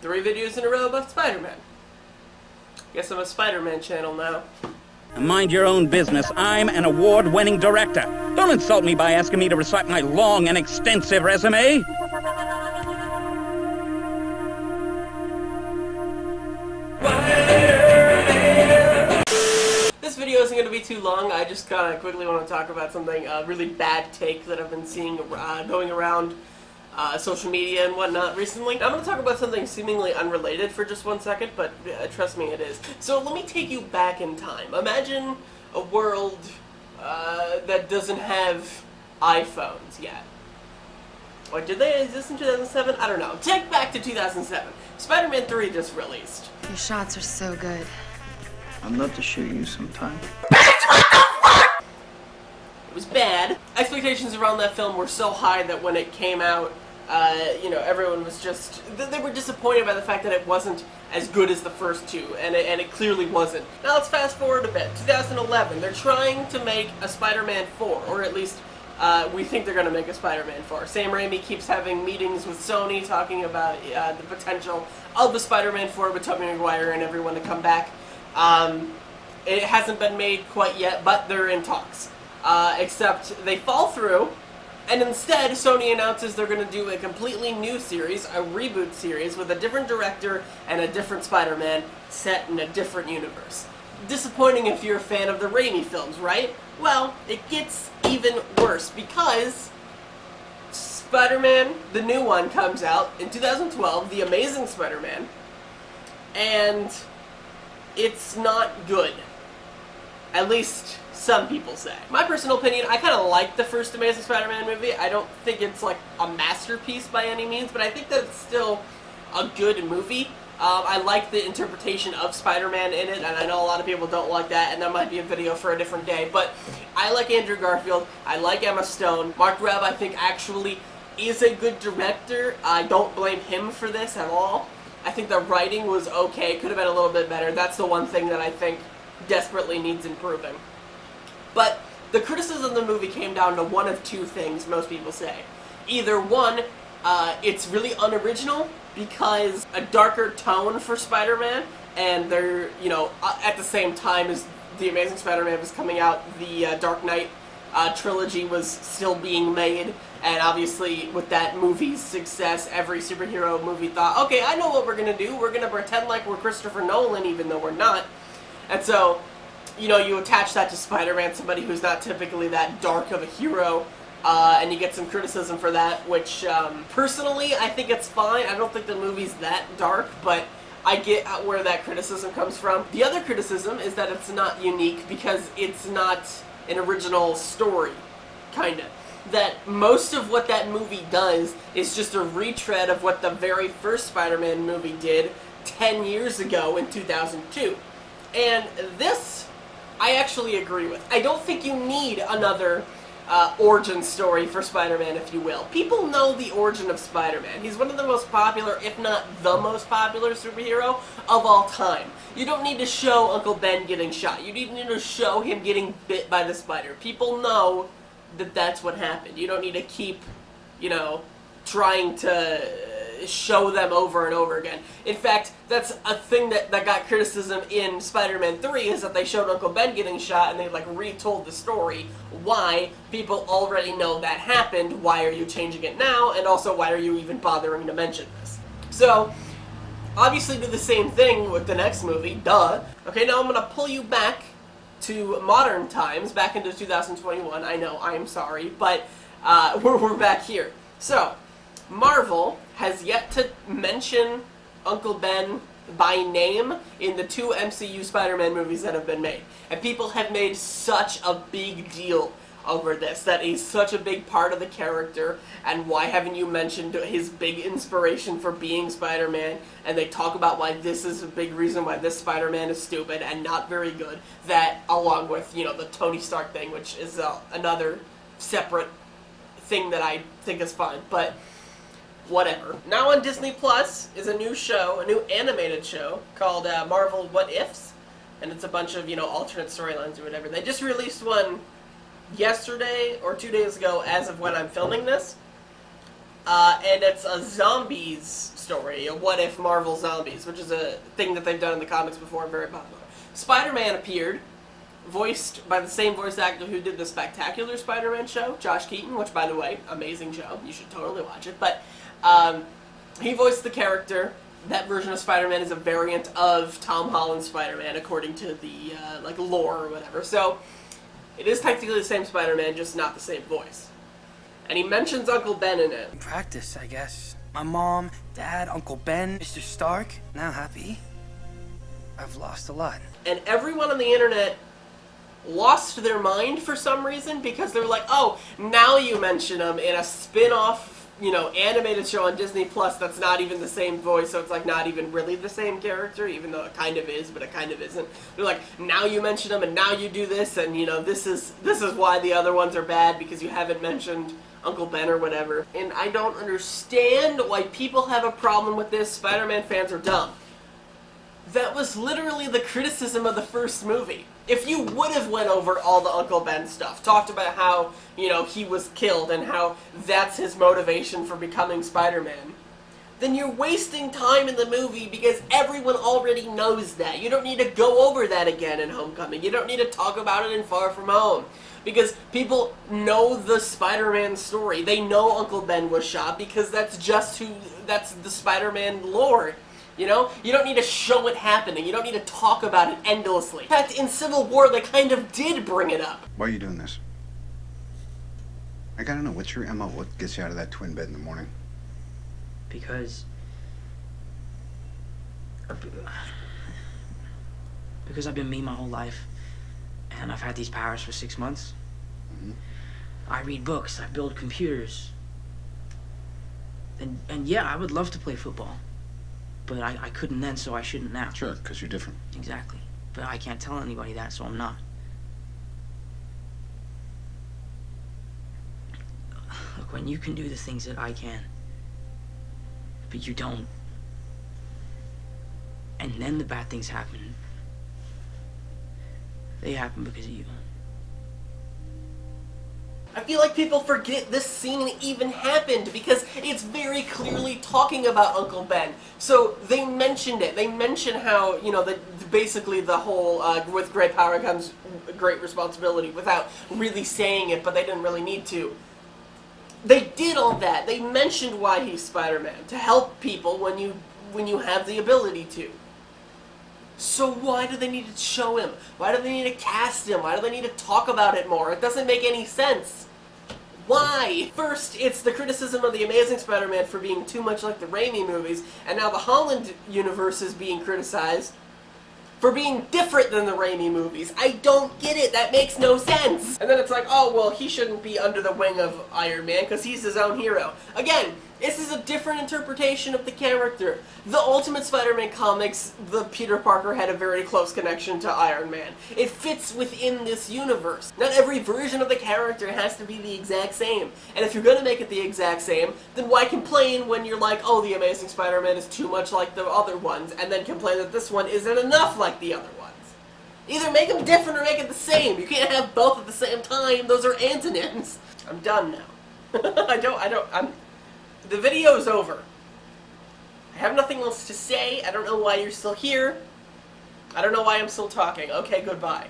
3 videos in a row about Spider-Man. Guess I'm a Spider-Man channel now. Mind your own business. I'm an award-winning director. Don't insult me by asking me to recite my long and extensive resume. This video isn't going to be too long. I just kind of quickly want to talk about something, a really bad take that I've been seeing going around social media and whatnot recently. Now, I'm going to talk about something seemingly unrelated for just 1 second, but trust me, it is. So let me take you back in time. Imagine a world that doesn't have iPhones yet. Or did they exist in 2007? I don't know. Take back to 2007. Spider-Man 3 just released. Your shots are so good. I'd love to shoot you sometime. It was bad. Expectations around that film were so high that when it came out, everyone was just... They were disappointed by the fact that it wasn't as good as the first two, and it clearly wasn't. Now let's fast forward a bit. 2011, they're trying to make a Spider-Man 4, or at least we think they're going to make a Spider-Man 4. Sam Raimi keeps having meetings with Sony talking about the potential of the Spider-Man 4 with Tobey Maguire and everyone to come back. It hasn't been made quite yet, but they're in talks. Except they fall through, and instead Sony announces they're going to do a completely new series, a reboot series, with a different director and a different Spider-Man set in a different universe. Disappointing if you're a fan of the Raimi films, right? Well, it gets even worse, because Spider-Man, the new one, comes out in 2012, The Amazing Spider-Man, and it's not good. At least some people say. My personal opinion, I kind of like the first Amazing Spider-Man movie. I don't think it's like a masterpiece by any means, but I think that it's still a good movie. I like the interpretation of Spider-Man in it, and I know a lot of people don't like that, and that might be a video for a different day, but I like Andrew Garfield, I like Emma Stone. Mark Webb, I think, actually is a good director. I don't blame him for this at all. I think the writing was okay, could have been a little bit better. That's the one thing that I think desperately needs improving. But the criticism of the movie came down to one of two things, most people say. Either one, it's really unoriginal because a darker tone for Spider-Man, and they're, at the same time as The Amazing Spider-Man was coming out, the Dark Knight trilogy was still being made, and obviously with that movie's success, every superhero movie thought, okay, I know what we're going to do. We're going to pretend like we're Christopher Nolan, even though we're not. And so, you attach that to Spider-Man, somebody who's not typically that dark of a hero, and you get some criticism for that, which, personally, I think it's fine. I don't think the movie's that dark, but I get where that criticism comes from. The other criticism is that it's not unique because it's not an original story, kinda. That most of what that movie does is just a retread of what the very first Spider-Man movie did 10 years ago in 2002. And this, I actually agree with. I don't think you need another origin story for Spider-Man, if you will. People know the origin of Spider-Man. He's one of the most popular, if not the most popular superhero of all time. You don't need to show Uncle Ben getting shot. You need to show him getting bit by the spider. People know that that's what happened. You don't need to keep, trying to show them over and over again. In fact, that's a thing that got criticism in Spider-Man 3, is that they showed Uncle Ben getting shot and they retold the story. Why? People already know that happened. Why are you changing it now? And also, why are you even bothering to mention this? So, obviously do the same thing with the next movie, duh. Okay, now I'm gonna pull you back to modern times, back into 2021. I know, I'm sorry, but we're back here. So, Marvel has yet to mention Uncle Ben by name in the 2 MCU Spider-Man movies that have been made. And people have made such a big deal over this, that he's such a big part of the character, and why haven't you mentioned his big inspiration for being Spider-Man, and they talk about why this is a big reason why this Spider-Man is stupid and not very good, that along with, the Tony Stark thing, which is another separate thing that I think is fine, but whatever. Now on Disney Plus is a new show, a new animated show called Marvel What Ifs, and it's a bunch of, alternate storylines or whatever. They just released one yesterday or 2 days ago as of when I'm filming this, and it's a zombies story, a What If Marvel Zombies, which is a thing that they've done in the comics before, very popular. Spider-Man appeared, voiced by the same voice actor who did the Spectacular Spider-Man show, Josh Keaton, which, by the way, amazing show. You should totally watch it. But he voiced the character. That version of Spider-Man is a variant of Tom Holland's Spider-Man, according to the like lore or whatever. So it is technically the same Spider-Man, just not the same voice. And he mentions Uncle Ben in it. Practice, I guess. My mom, Dad, Uncle Ben, Mr. Stark, now Happy. I've lost a lot. And everyone on the internet lost their mind for some reason because they're like, oh, now you mention him in a spin-off, you know, animated show on Disney Plus that's not even the same voice, so it's like not even really the same character, even though it kind of is, but it kind of isn't. They're like, now you mention him and now you do this, and you know, this is why the other ones are bad, because you haven't mentioned Uncle Ben or whatever. And I don't understand why people have a problem with this. Spider-Man fans are dumb. That was literally the criticism of the first movie. If you would have went over all the Uncle Ben stuff, talked about how, you know, he was killed and how that's his motivation for becoming Spider-Man, then you're wasting time in the movie because everyone already knows that. You don't need to go over that again in Homecoming. You don't need to talk about it in Far From Home. Because people know the Spider-Man story. They know Uncle Ben was shot because that's the Spider-Man lore. You know? You don't need to show it happening. You don't need to talk about it endlessly. In fact, in Civil War, they kind of did bring it up. Why are you doing this? I gotta know, what's your MO? What gets you out of that twin bed in the morning? Because I've been me my whole life, and I've had these powers for 6 months. Mm-hmm. I read books, I build computers. And yeah, I would love to play football. But I couldn't then, so I shouldn't now. Sure, because you're different. Exactly. But I can't tell anybody that, so I'm not. Look, when you can do the things that I can, but you don't, and then the bad things happen, they happen because of you. I feel like people forget this scene even happened because it's very clearly talking about Uncle Ben. So they mentioned it. They mention how, you know, basically the whole with great power comes great responsibility without really saying it, but they didn't really need to. They did all that. They mentioned why he's Spider-Man, to help people when you have the ability to. So why do they need to show him? Why do they need to cast him? Why do they need to talk about it more? It doesn't make any sense. Why? First, it's the criticism of the Amazing Spider-Man for being too much like the Raimi movies, and now the Holland universe is being criticized for being different than the Raimi movies. I don't get it. That makes no sense. And then it's like, oh, well, he shouldn't be under the wing of Iron Man because he's his own hero. Again, this is a different interpretation of the character. The Ultimate Spider-Man comics, the Peter Parker had a very close connection to Iron Man. It fits within this universe. Not every version of the character has to be the exact same. And if you're going to make it the exact same, then why complain when you're like, oh, the Amazing Spider-Man is too much like the other ones, and then complain that this one isn't enough like the other ones? Either make them different or make it the same. You can't have both at the same time. Those are antonyms. I'm done now. The video is over. I have nothing else to say. I don't know why you're still here. I don't know why I'm still talking. Okay, goodbye.